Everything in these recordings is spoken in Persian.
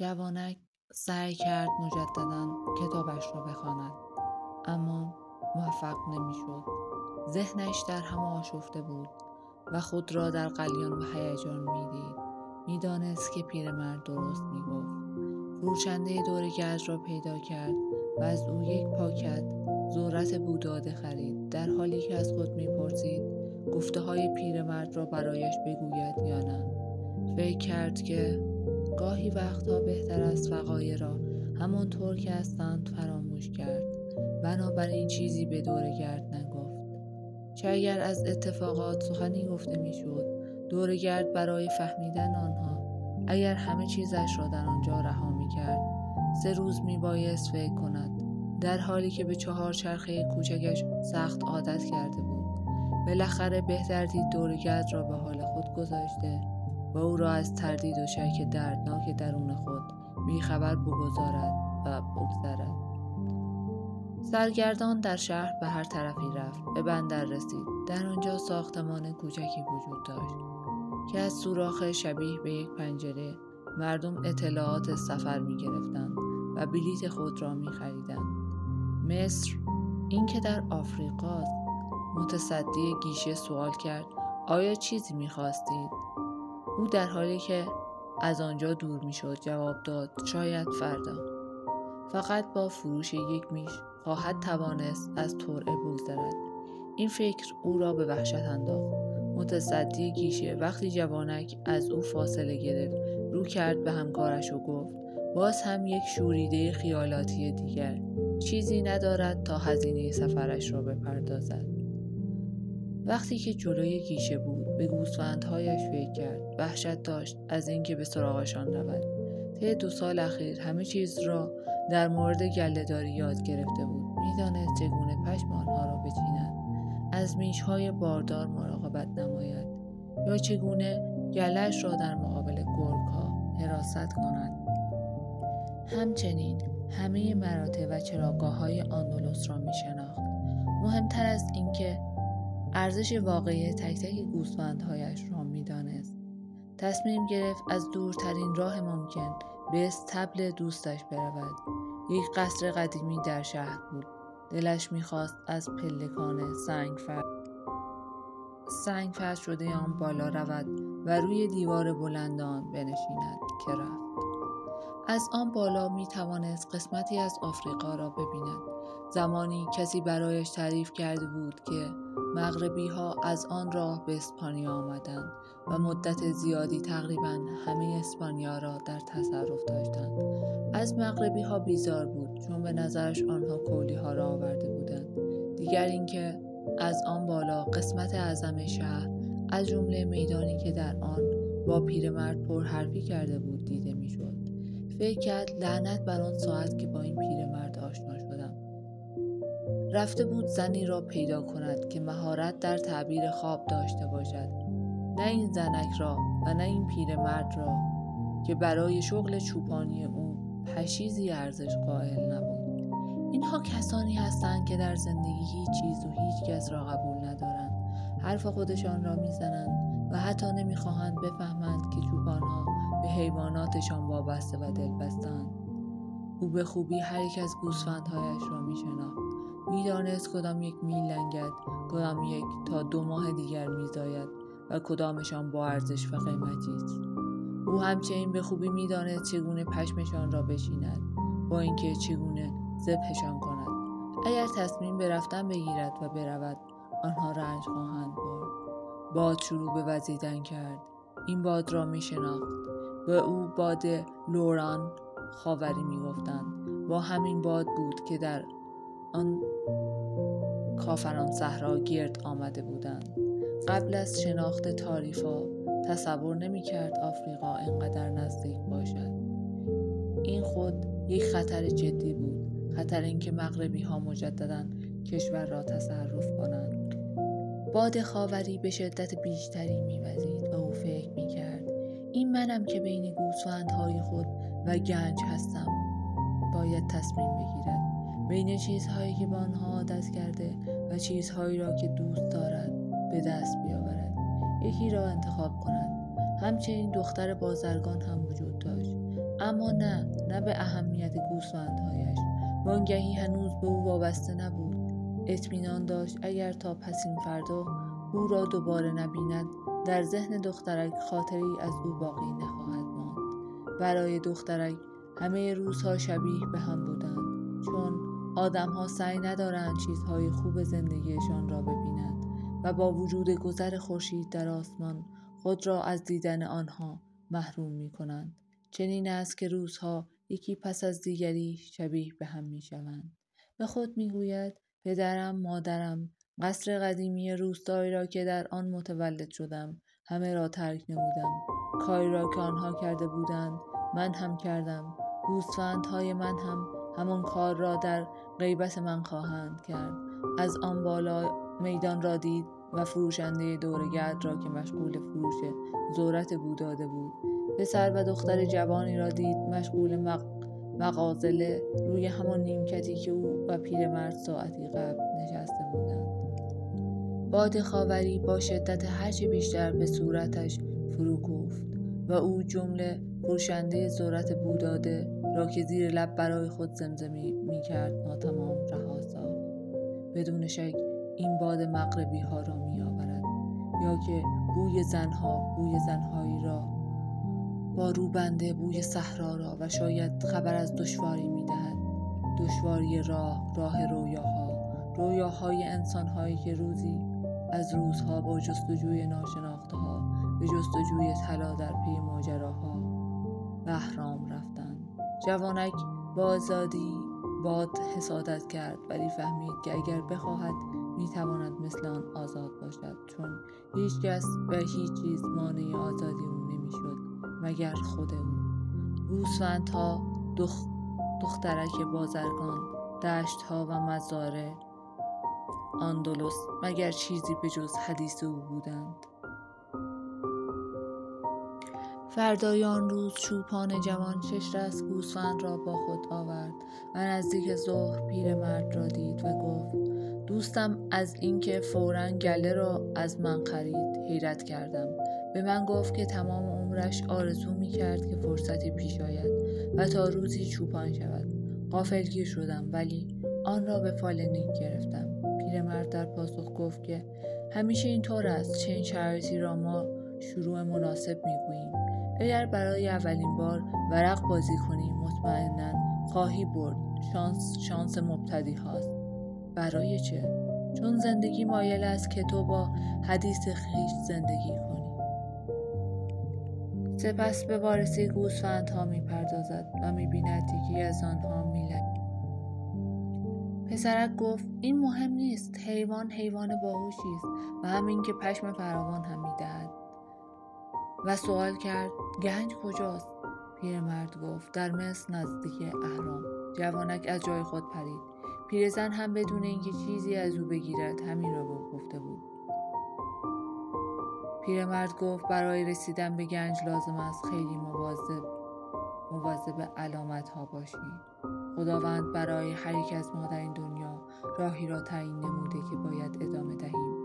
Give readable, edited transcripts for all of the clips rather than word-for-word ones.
جوانک سعی کرد مجددا کتابش را بخواند، اما موفق نمیشد. ذهنش در هم آشفته بود و خود را در غلیان و هیجان میدید. میدانست که پیرمرد درست میگفت. فروشنده دورگرد را پیدا کرد و از او یک پاکت ذرت بوداده خرید، در حالی که از خود میپرسید گفته های پیرمرد را برایش بگوید یا نه. فکر کرد که گاهی وقتها بهتر است وقایع را همانطور که هستند فراموش کرد. بنابراین چیزی به دورگرد نگفت. چه اگر از اتفاقات سخنی گفته میشد، دورگرد برای فهمیدن آنها اگر همه چیزش را در آنجا رها میکرد 3 روز میبایست فکر کند، در حالی که به 4 چرخه کوچکش سخت عادت کرده بود. بالاخره بهتر دید دورگرد را به حال خود گذاشته و او را از تردید و شک دردناک درون خود بیخبر بگذارد و بگذرد. سرگردان در شهر به هر طرفی رفت. به بندر رسید. در آنجا ساختمان کوچکی وجود داشت که از سوراخ شبیه به یک پنجره مردم اطلاعات سفر می گرفتند و بلیط خود را می خریدند. مصر؟ این که در آفریقاست. متصدی گیشه سوال کرد آیا چیزی می خواستید؟ او در حالی که از آنجا دور می شد جواب داد شاید فردا. فقط با فروش یک میش خواهد توانست از ترعه بگذرد. این فکر او را به وحشت انداخت. متصدی گیشه وقتی جوانک از او فاصله گرفت رو کرد به همکارش و گفت باز هم یک شوریده خیالاتی دیگر. چیزی ندارد تا هزینه سفرش را بپردازد. وقتی که جلوی گیشه بود به گوسفندهایش فکر کرد. وحشت داشت از اینکه به سراغشان رود. طی 2 سال اخیر همه چیز را در مورد گله‌داری یاد گرفته بود. میدانست چگونه پشم آنها را بچیند، از میش‌های باردار مراقبت نماید یا چگونه گله‌اش را در مقابل گرگ‌ها حراست کند. همچنین همه مراتع و چراگاه‌های آندلس را می‌شناخت. مهمتر از این که ارزش واقعی تک تک گوسفندهایش را می‌دانست. تصمیم گرفت از دورترین راه ممکن به استبل دوستش برود. یک قصر قدیمی در شهر بود. دلش می‌خواست از پلکان سنگ فرش شده آن بالا رود و روی دیوار بلند آن بنشیند که رفت. از آن بالا می‌توانست قسمتی از آفریقا را ببیند. زمانی کسی برایش تعریف کرده بود که مغربی‌ها از آن راه به اسپانیا آمدند و مدت زیادی تقریباً همه اسپانیا را در تصرف داشتند. از مغربی‌ها بیزار بود چون به نظرش آنها کولی‌ها را آورده بودند. دیگر اینکه از آن بالا قسمت اعظم شهر از جمله میدانی که در آن با پیرمرد پرحرفی کرده بود دیده می‌شد. فکر کرد لعنت بر آن ساعت که با این پیرمرد آشنا شدم. رفته بود زنی را پیدا کند که مهارت در تعبیر خواب داشته باشد. نه این زنک را و نه این پیرمرد را که برای شغل چوپانی او پشیزی ارزش قائل نبود. اینها کسانی هستند که در زندگی هیچ چیز و هیچ کس را قبول ندارند. حرف خودشان را میزنند و حتی نمیخواهند بفهمند که چوپانها به حیواناتشان وابسته و دلبستند. او به خوبی هر یک از گوسفندهایش را میشناخت. میدانست کدام یک میلنگد، کدام یک تا 2 ماه دیگر میزاید و کدامشان با ارزش و قیمتی است. او همچنین به خوبی میدانست چگونه پشمشان را بچیند، با اینکه چگونه ذبحشان کند. اگر تصمیم به رفتن بگیرد و برود، آنها رنج خواهند برد. باد شروع به وزیدن کرد. این باد را میشناخت. به او باد لوران خاوری میگفتند. با همین باد بود که در آن کافران صحرا گرد آمده بودند. قبل از شناخت تاریفا تصور نمی کرد آفریقا اینقدر نزدیک باشد. این خود یک خطر جدی بود. خطر اینکه مغربی ها مجددا کشور را تصرف کنند. باد خاوری به شدت بیشتری می وزید و او فکر می کرد این منم که بین گوسفندهای خود و گنج هستم. باید تصمیم بگیرد بین چیزهایی که با آنها عادت کرده و چیزهایی را که دوست دارد به دست بیاورد. یکی را انتخاب کند. همچنین دختر بازرگان هم وجود داشت، اما نه به اهمیت گوسفندهایش. وانگهی هنوز به او وابسته نبود. اطمینان داشت اگر تا پسین فردا او را دوباره نبیند، در ذهن دخترک خاطری از او باقی نخواهد ماند. برای دخترک همه روزها شبیه به هم بودند، چون آدم‌ها سعی ندارند چیزهای خوب زندگیشان را ببینند و با وجود گذر خورشید در آسمان خود را از دیدن آنها محروم می‌کنند. چنین است که روزها یکی پس از دیگری شبیه به هم می‌شوند. به خود می‌گوید پدرم، مادرم، قصر قدیمی روستایی را که در آن متولد شدم همه را ترک نمودم. کاری را که آنها کرده بودند من هم کردم. گوسفندهای من هم همان کار را در غیبت من خواهند کرد. از آن بالا میدان را دید و فروشنده دورگرد را که مشغول فروش ذرت بوداده بود. پسر و دختر جوانی را دید مشغول مغازله روی همان نیمکتی که او و پیرمرد ساعتی قبل نشسته بودند. باد خاوری با شدت هرچه بیشتر به صورتش فرو کوفت و او جمله فروشنده ذرت بوداده را که زیر لب برای خود زمزمه می‌کرد ناتمام رها ساخت. بدون شک این باد مغربی ها را می آورد، یا که بوی زنهایی را با روبنده، بوی صحرا را و شاید خبر از دشواری می دهد. دشواری راه رویاهای انسانهایی که روزی از روزها با جستجوی ناشناخته ها به جستجوی طلا در پی ماجراها بهرام رفتند. جوانک با آزادی باد حسادت کرد، ولی فهمید که اگر بخواهد میتواند مثل آن آزاد باشد، چون هیچ کس و هیچ چیز مانع آزادی او نمیشد مگر خود او. گوسفندها، دخترک بازرگان، دشتها و مزارع آندلس مگر چیزی به جز حدیث او بودند. فردای آن روز چوپان جوان 6 رأس گوسفند را با خود آورد و نزدیک ظهر پیرمرد را دید و گفت: دوستم از اینکه فوراً گله را از من خرید حیرت کردم. به من گفت که تمام عمرش آرزو می‌کرد که فرصتی پیش آید و تا روزی چوپان شود. غافلگیر شدم، ولی آن را به فال نیک گرفتم. پیرمرد در پاسخ گفت که همیشه اینطور است. چنین شرایطی را ما شروع مناسب می‌گوییم. اگر برای اولین بار ورق بازی کنی مطمئناً خواهی برد. شانس مبتدی هاست. برای چه؟ چون زندگی مایل است که تو با حدیث خیش زندگی کنی. سپس به وارسی گوسفندها میپردازد و میبیند یکی از آنها میلرزد. پسرک گفت: این مهم نیست. حیوان باهوشی است و همین که پشم فراوان هم میدهد. و سوال کرد: گنج کجاست؟ پیرمرد گفت: در مصر نزدیک اهرام. جوانک از جای خود پرید. پیرزن هم بدون اینکه چیزی از او بگیرد همین را گفته بود. پیرمرد گفت: برای رسیدن به گنج لازم است خیلی مواظب علامت ها باشی. خداوند برای هر یک از ما در این دنیا راهی را تعیین نموده که باید ادامه دهیم.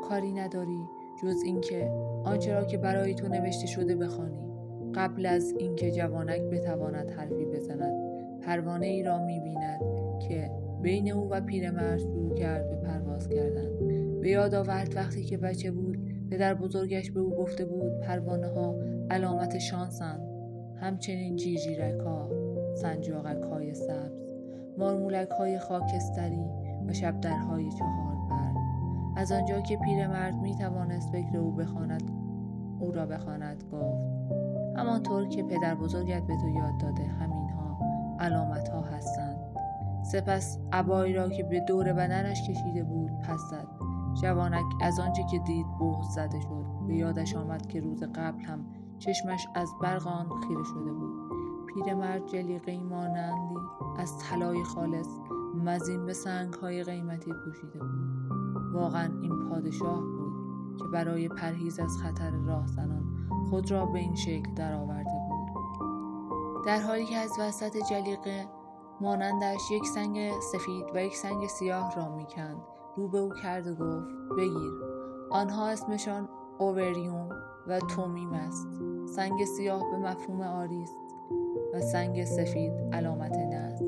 کاری نداری جز اینکه آنچه را که برای تو نوشته شده بخوانی. قبل از اینکه جوانک بتواند حرفی بزند، پروانه ای را می‌بیند که بین او و پیرمرد شروع کرد به پرواز کردن. به یاد آورد وقتی که بچه بود پدر بزرگش به او گفته بود پروانه ها علامت شانسند. همچنین جیرجیرک ها، سنجاقک های سبز، مارمولک های خاکستری و شبدرهای 4 پر. از آنجا که پیرمرد می توانست فکر او را بخواند گفت: همانطور که پدر بزرگت به تو یاد داده همینها علامت ها هستند. سپس عبایی را که به دور بدنش کشیده بود پس زد. جوانک از آنچه که دید بغض زده شد. به یادش آمد که روز قبل هم چشمش از برق آن خیره شده بود. پیرمرد جلیقه‌ای مانندی از طلای خالص مزین به سنگ‌های قیمتی پوشیده بود. واقعا این پادشاه بود که برای پرهیز از خطر راهزنان خود را به این شکل درآورده بود. در حالی که از وسط جلیقه مانندش یک سنگ سفید و یک سنگ سیاه را میکند، رو به او کرد و گفت: بگیر. آنها اسمشان اووریوم و تومیم است. سنگ سیاه به مفهوم آری است. و سنگ سفید علامت نسل.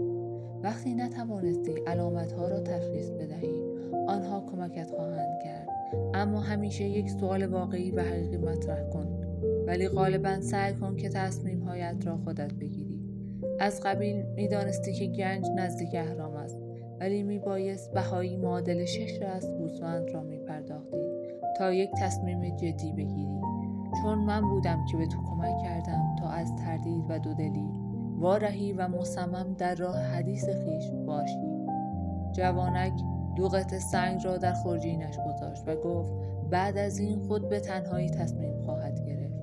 وقتی نتوانستی علامتها را تشخیص بدهی، آنها کمکت خواهند کرد. اما همیشه یک سوال واقعی و حقیقی مطرح کن، ولی غالباً سعی کن که تصمیم‌هایت را خودت بگیری. از قبیل می‌دانستی که گنج نزدیک اهرام است، ولی میبایست بهایی معادل 6 راست گوسفند را میپرداختی تا یک تصمیم جدی بگیری. چون من بودم که به تو کمک کردم تا از تردید و دودلی وارهی و مصمم در راه حدیث خویش باشی. جوانک 2 قطعه سنگ را در خورجینش گذاشت و گفت بعد از این خود به تنهایی تصمیم خواهد گرفت.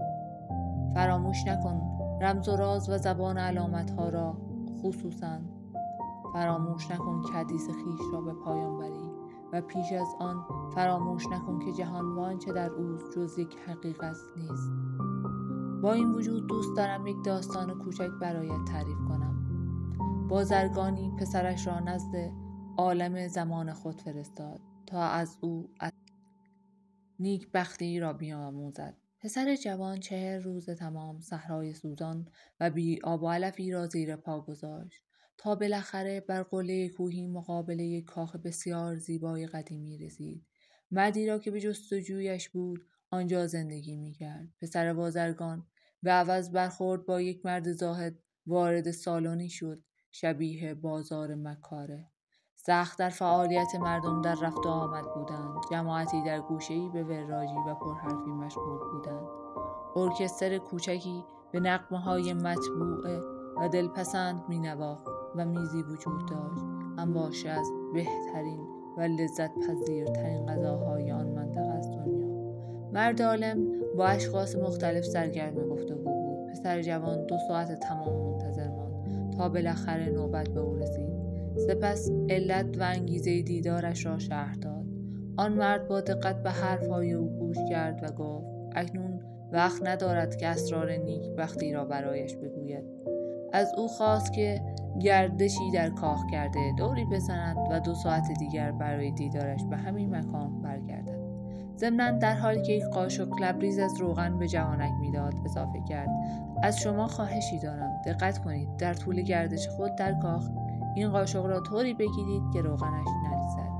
فراموش نکن رمز و راز و زبان علامتها را، خصوصاً فراموش نکن که حدیث خویش را به پایان بری و پیش از آن فراموش نکن که جهان وانچه در اوست جز یک حقیقت نیست. با این وجود دوست دارم یک داستان کوچک برایت تعریف کنم. بازرگانی پسرش را نزد عالم زمان خود فرستاد تا از او نیک بختی را بیاموزد. پسر جوان 40 روز تمام صحرای سوزان و بی آب و علفی را زیر پا گذاشت تا بالاخره بر قله کوهی مقابل یک کاخ بسیار زیبای قدیمی رسید. مردی را که به جستجویش بود آنجا زندگی می‌کرد. پسر بازرگان به عوض برخورد با یک مرد زاهد وارد سالنی شد شبیه بازار مکاره. سخت در فعالیت مردم در رفت و آمد بودند. جماعتی در گوشه‌ای به وراجی و پرحرفی مشغول بودند. ارکستر کوچکی به نغمه‌های مطبوعه و دلپسند می‌نواخت و میزی وجود داشت انباشته از بهترین و لذت پذیرترین غذاهای آن منطقه از دنیا. مرد عالم با اشخاص مختلف سرگرم گفتگو بود. پسر جوان 2 ساعت تمام منتظر ماند تا بالاخره نوبت به او رسید. سپس علت و انگیزه دیدارش را شرح داد. آن مرد با دقت به حرفهای او گوش کرد و گفت اکنون وقت ندارد که اسرار نیک بختی را برایش بگوید. از او خواست که گردشی در کاخ کرده دوری بزند و 2 ساعت دیگر برای دیدارش به همین مکان برگردد. ضمناً در حالی که یک قاشق لبریز از روغن به جوانک میداد اضافه کرد از شما خواهشی دارم دقت کنید در طول گردش خود در کاخ این قاشق را طوری بگیرید که روغنش نریزد.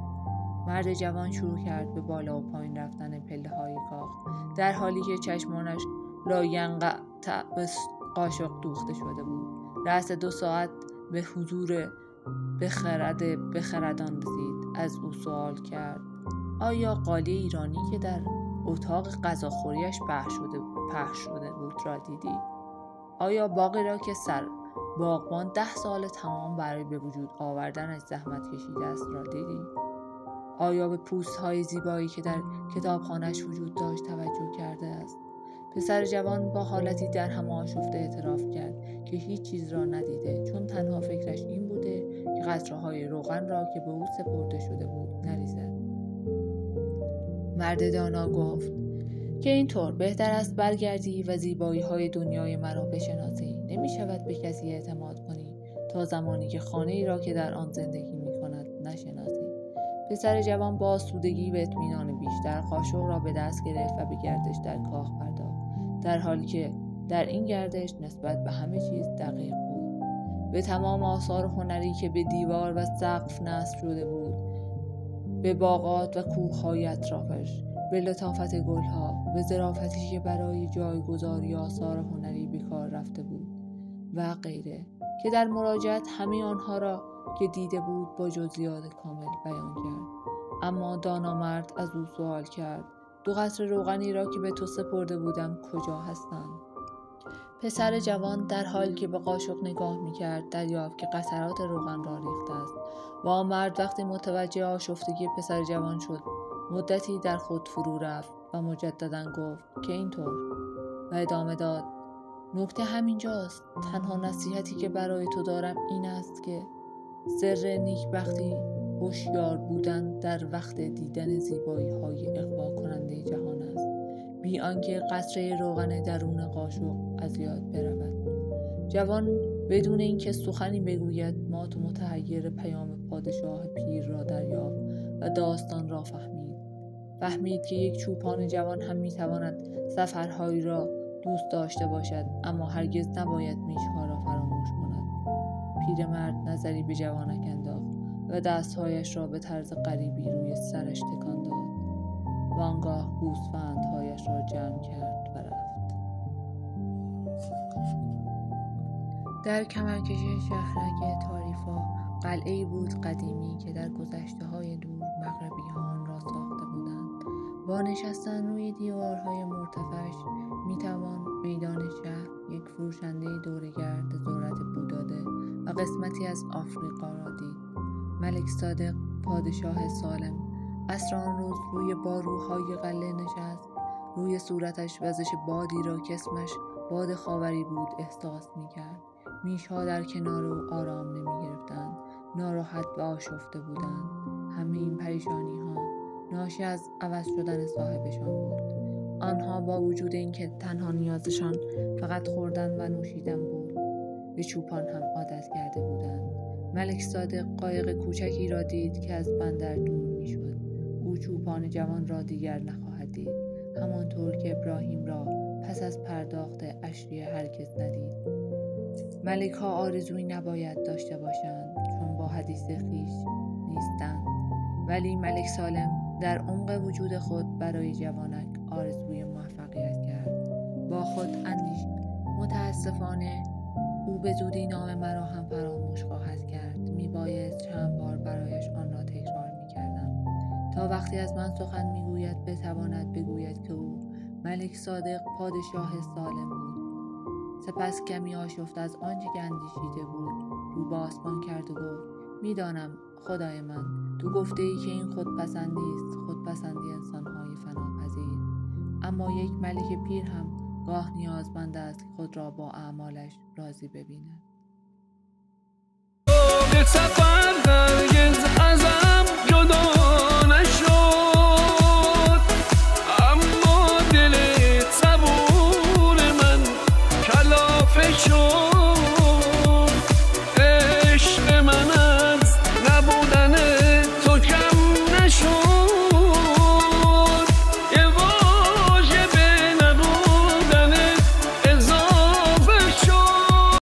مرد جوان شروع کرد به بالا و پایین رفتن پله‌های کاخ در حالی که چشمانش لاینقطع به قاشق دوخته شده بود. رأس 2 ساعت به حضور بخردان رسید. از او سوال کرد آیا قالی ایرانی که در اتاق غذاخوریش پخش شده بود را دیدی؟ آیا باغی را که باغبان 10 سال تمام برای به وجود آوردنش زحمت کشیده است را دیدی؟ آیا به پوست‌های زیبایی که در کتابخانه‌اش وجود داشت توجه کرده است؟ پسر جوان با حالتی در هم آشفته اعتراف کرد که هیچ چیز را ندیده، چون تنها فکرش این بوده که قطره‌های روغن را که به او سپرده شده بود نریزد. مرد دانا گفت که اینطور بهتر است برگردی و زیبایی‌های دنیای مرا بشناسی. نمی‌شود به کسی اعتماد کنی تا زمانی که خانه‌ای را که در آن زندگی می‌کند نشناسی. پسر جوان با آسودگی و اطمینان بیشتر قاشق را به دست گرفت و به گردش در کاخ پرداخت، در حالی که در این گردش نسبت به همه چیز دقیق بود. به تمام آثار هنری که به دیوار و سقف نصب شده بود، به باغات و کوه‌های اطرافش، به لطافت گلها، به ظرافتی که برای جایگذاری آثار هنری به کار رفته بود و غیره که در مراجعت همه آنها را که دیده بود با جزئیات کامل بیان کرد. اما دانا مرد از او سوال کرد 2 قطره روغنی را که به تو سپرده بودم کجا هستند؟ پسر جوان در حالی که به قاشق نگاه می‌کرد دریافت که قطرات روغن را ریخته است و آن مرد وقتی متوجه آشفتگی پسر جوان شد مدتی در خود فرو رفت و مجددا گفت که اینطور و ادامه داد نکته همینجاست. تنها نصیحتی که برای تو دارم این است که سر نیکبختی هوشیار بودن در وقت دیدن زیبایی‌های اغوا کننده جهان است، بی آنکه قطره روغن درون قاشق از یاد برود. جوان بدون اینکه سخنی بگوید مات و متحیر پیام پادشاه پیر را دریافت و داستان را فهمید که یک چوپان جوان هم میتواند سفرهایی را دوست داشته باشد، اما هرگز نباید میشها را فراموش کند. پیرمرد نظری به جوانک انداخت و دستهایش را به طرز غریبی روی سرش تکان داد. وانگاه گوسفندهایش را جمع کرد و رفت. در کمرکش شهرک تاریفا قلعه‌ای بود قدیمی که در گذشته‌های دور مغربی‌ها آن را ساخته بودند. با نشستن روی دیوارهای مرتفعش میتوان میدان شهر، یک فروشنده دورگرد ذرت بوداده و قسمتی از آفریقا را دید. ملک صادق، پادشاه سالم، عصر آن روز روی باروهای قلعه نشست. روی صورتش وزش بادی را که اسمش باد خاوری بود احساس میکرد. میشها در کنار او آرام نمیگرفتند، ناراحت و آشفته بودند. همه این پریشانی ها ناشی از عوض شدن صاحبشان بود. آنها با وجود اینکه تنها نیازشان فقط خوردن و نوشیدن بود، به چوپان هم عادت کرده بودند. ملک صادق قایق کوچکی را دید که از بندر دور میشد. او چوپان جوان را دیگر نخواهد دید، همانطور که ابراهیم را پس از پرداخت عشریه هرگز ندید. ملک ها آرزویی نباید داشته باشند، چون با حدیث خویش نیستند. ولی ملک سالم در عمق وجود خود برای جوانک آرزوی موفقیت کرد. با خود اندیشید: متاسفانه او به زودی نام مرا هم فراموش خواهد کرد. میبایست چند بار برایش آن را تکرار میکردم تا وقتی از من سخن میگوید بتواند بگوید که او ملک صادق پادشاه سالم بود. سپس کمی آشفته از آنچه که اندیشیده بود رو به آسمان کرد و گفت: میدانم خدای من، تو گفته ای که این خودپسندی است، خودپسندی انسانهای فناپذیر. اما یک ملک پیر هم گاه نیازمند است که خود را با اعمالش راضی ببیند. شد